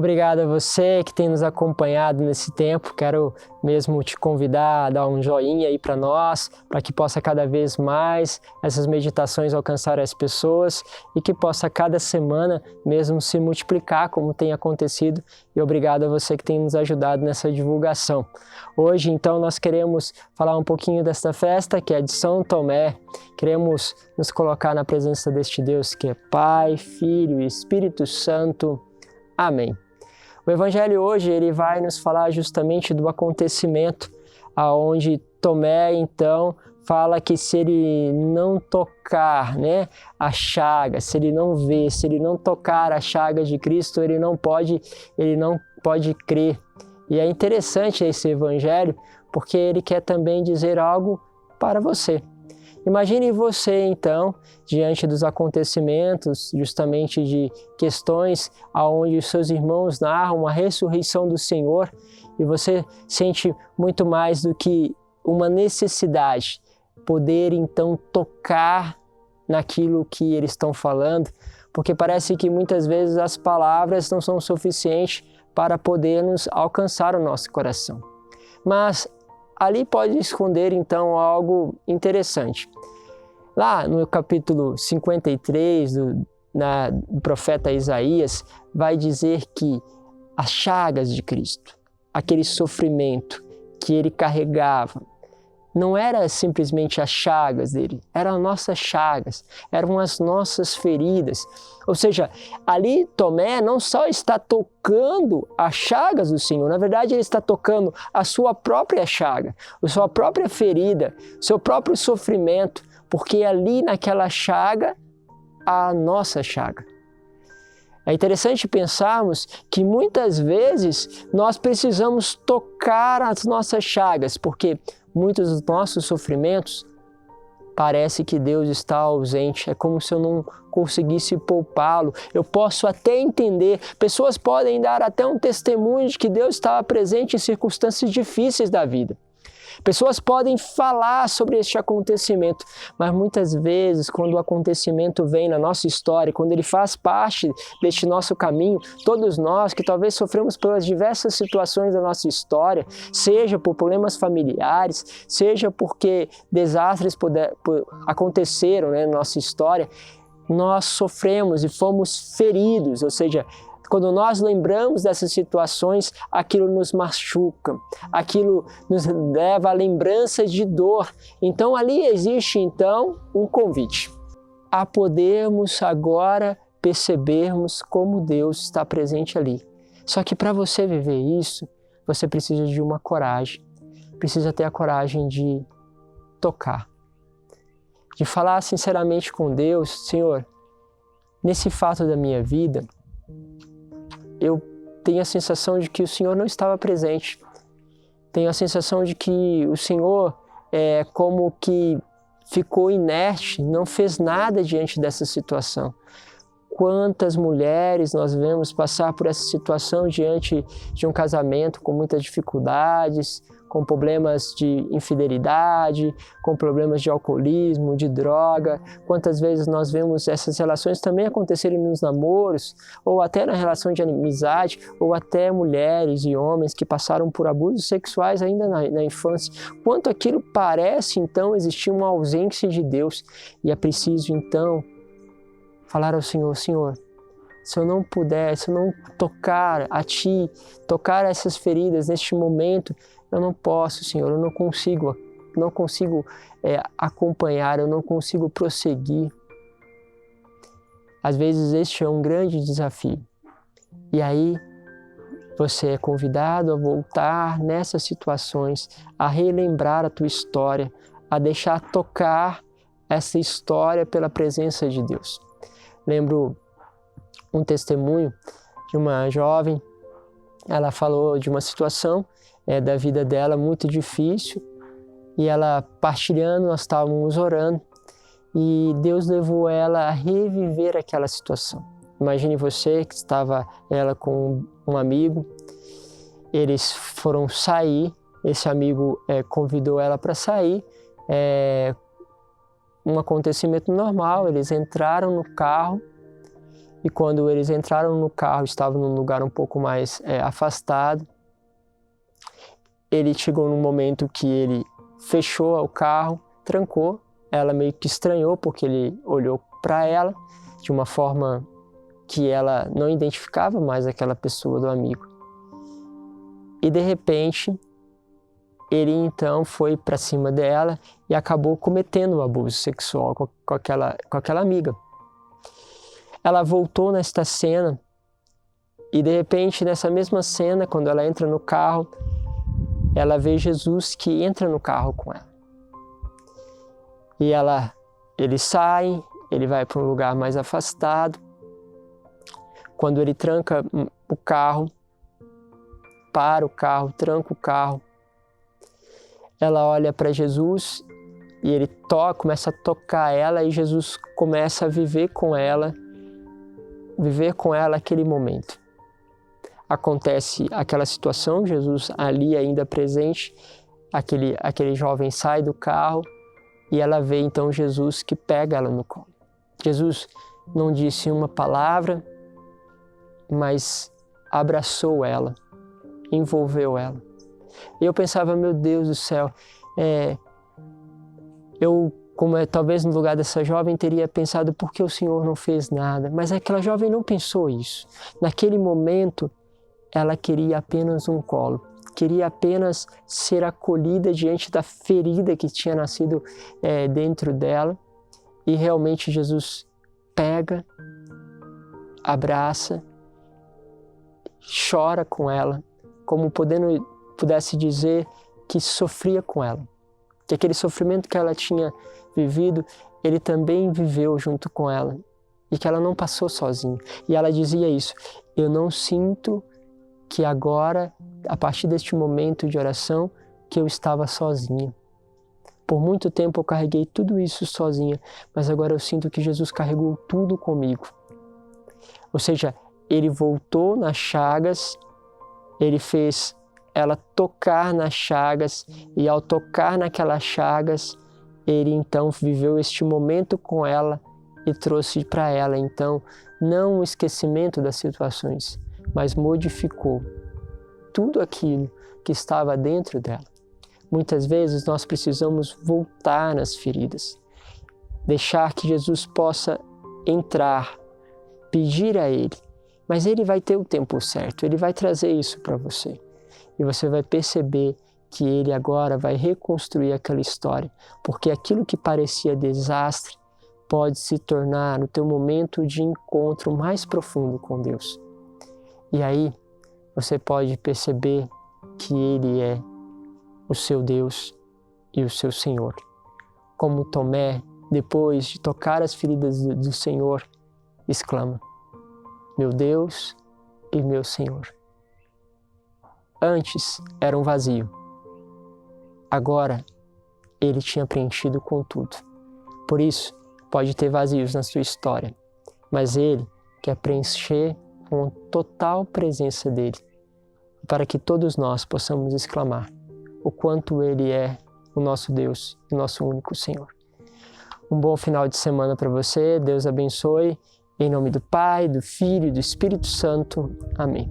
Obrigado a você que tem nos acompanhado nesse tempo. Quero mesmo te convidar a dar um joinha aí para nós, para que possa cada vez mais essas meditações alcançar as pessoas e que possa cada semana mesmo se multiplicar como tem acontecido. E obrigado a você que tem nos ajudado nessa divulgação. Hoje, então, nós queremos falar um pouquinho desta festa que é de São Tomé. Queremos nos colocar na presença deste Deus que é Pai, Filho e Espírito Santo. Amém. O Evangelho hoje ele vai nos falar justamente do acontecimento aonde Tomé então fala que se ele não tocar, a chaga, se ele não ver, se ele não tocar a chaga de Cristo, ele não pode crer. E é interessante esse Evangelho porque ele quer também dizer algo para você. Imagine você, então, diante dos acontecimentos, justamente de questões onde os seus irmãos narram a ressurreição do Senhor e você sente muito mais do que uma necessidade, poder, então, tocar naquilo que eles estão falando, porque parece que muitas vezes as palavras não são suficientes para podermos alcançar o nosso coração. Mas ali pode esconder, então, algo interessante. Lá no capítulo 53 do profeta Isaías, vai dizer que as chagas de Cristo, aquele sofrimento que ele carregava, não era simplesmente as chagas dele, eram as nossas chagas, eram as nossas feridas. Ou seja, ali Tomé não só está tocando as chagas do Senhor, na verdade ele está tocando a sua própria chaga, a sua própria ferida, o seu próprio sofrimento, porque ali naquela chaga, a nossa chaga. É interessante pensarmos que muitas vezes nós precisamos tocar as nossas chagas, porque muitos dos nossos sofrimentos parece que Deus está ausente, é como se eu não conseguisse poupá-lo. Eu posso até entender, pessoas podem dar até um testemunho de que Deus estava presente em circunstâncias difíceis da vida. Pessoas podem falar sobre este acontecimento, mas muitas vezes quando o acontecimento vem na nossa história, quando ele faz parte deste nosso caminho, todos nós que talvez sofremos pelas diversas situações da nossa história, seja por problemas familiares, seja porque desastres aconteceram na nossa história, nós sofremos e fomos feridos, ou seja, quando nós lembramos dessas situações, aquilo nos machuca, aquilo nos leva a lembranças de dor. Então ali existe então um convite a podermos agora percebermos como Deus está presente ali. Só que para você viver isso, você precisa de uma coragem, precisa ter a coragem de tocar, de falar sinceramente com Deus: Senhor, nesse fato da minha vida, eu tenho a sensação de que o Senhor não estava presente. Tenho a sensação de que o Senhor como que ficou inerte, não fez nada diante dessa situação. Quantas mulheres nós vemos passar por essa situação diante de um casamento com muitas dificuldades, com problemas de infidelidade, com problemas de alcoolismo, de droga. Quantas vezes nós vemos essas relações também acontecerem nos namoros, ou até na relação de amizade, ou até mulheres e homens que passaram por abusos sexuais ainda na infância. Quanto aquilo parece, então, existir uma ausência de Deus. E é preciso, então, falar ao Senhor: Senhor, se eu não puder, se eu não tocar a Ti, tocar essas feridas neste momento, eu não posso, Senhor, eu não consigo acompanhar, eu não consigo prosseguir. Às vezes este é um grande desafio. E aí você é convidado a voltar nessas situações, a relembrar a tua história, a deixar tocar essa história pela presença de Deus. Lembro um testemunho de uma jovem, ela falou de uma situação da vida dela muito difícil e ela partilhando, nós estávamos orando e Deus levou ela a reviver aquela situação. Imagine você que estava ela com um amigo, eles foram sair, esse amigo convidou ela para sair, um acontecimento normal, eles entraram no carro E quando eles entraram no carro, estavam num lugar um pouco mais afastado, ele chegou num momento que ele fechou o carro, trancou, ela meio que estranhou porque ele olhou para ela de uma forma que ela não identificava mais aquela pessoa do amigo. E de repente, ele então foi para cima dela e acabou cometendo um abuso sexual com aquela amiga. Ela voltou nesta cena e de repente, nessa mesma cena, quando ela entra no carro, ela vê Jesus que entra no carro com ela. E ele sai, ele vai para um lugar mais afastado. Quando ele tranca o carro, para o carro, tranca o carro, ela olha para Jesus e ele começa a tocar ela e Jesus começa a viver com ela aquele momento. Acontece aquela situação, Jesus ali ainda presente, aquele jovem sai do carro e ela vê então Jesus que pega ela no colo. Jesus não disse uma palavra, mas abraçou ela, envolveu ela. E eu pensava, meu Deus do céu, talvez no lugar dessa jovem teria pensado, por que o Senhor não fez nada? Mas aquela jovem não pensou isso. Naquele momento, ela queria apenas um colo, queria apenas ser acolhida diante da ferida que tinha nascido dentro dela. E realmente Jesus pega, abraça, chora com ela, como pudesse dizer que sofria com ela. Que aquele sofrimento que ela tinha vivido, ele também viveu junto com ela. E que ela não passou sozinha. E ela dizia isso, eu não sinto que agora, a partir deste momento de oração, que eu estava sozinha. Por muito tempo eu carreguei tudo isso sozinha, mas agora eu sinto que Jesus carregou tudo comigo. Ou seja, ele voltou nas chagas, ele fez ela tocar nas chagas e ao tocar naquelas chagas, ele então viveu este momento com ela e trouxe para ela então não o esquecimento das situações, mas modificou tudo aquilo que estava dentro dela. Muitas vezes nós precisamos voltar nas feridas, deixar que Jesus possa entrar, pedir a Ele, mas Ele vai ter o tempo certo, Ele vai trazer isso para você. E você vai perceber que Ele agora vai reconstruir aquela história, porque aquilo que parecia desastre pode se tornar o teu momento de encontro mais profundo com Deus. E aí você pode perceber que Ele é o seu Deus e o seu Senhor. Como Tomé, depois de tocar as feridas do Senhor, exclama, meu Deus e meu Senhor. Antes era um vazio. Agora, Ele tinha preenchido com tudo. Por isso, pode ter vazios na sua história, mas Ele quer preencher com a total presença dEle, para que todos nós possamos exclamar o quanto Ele é o nosso Deus e o nosso único Senhor. Um bom final de semana para você, Deus abençoe, em nome do Pai, do Filho e do Espírito Santo. Amém.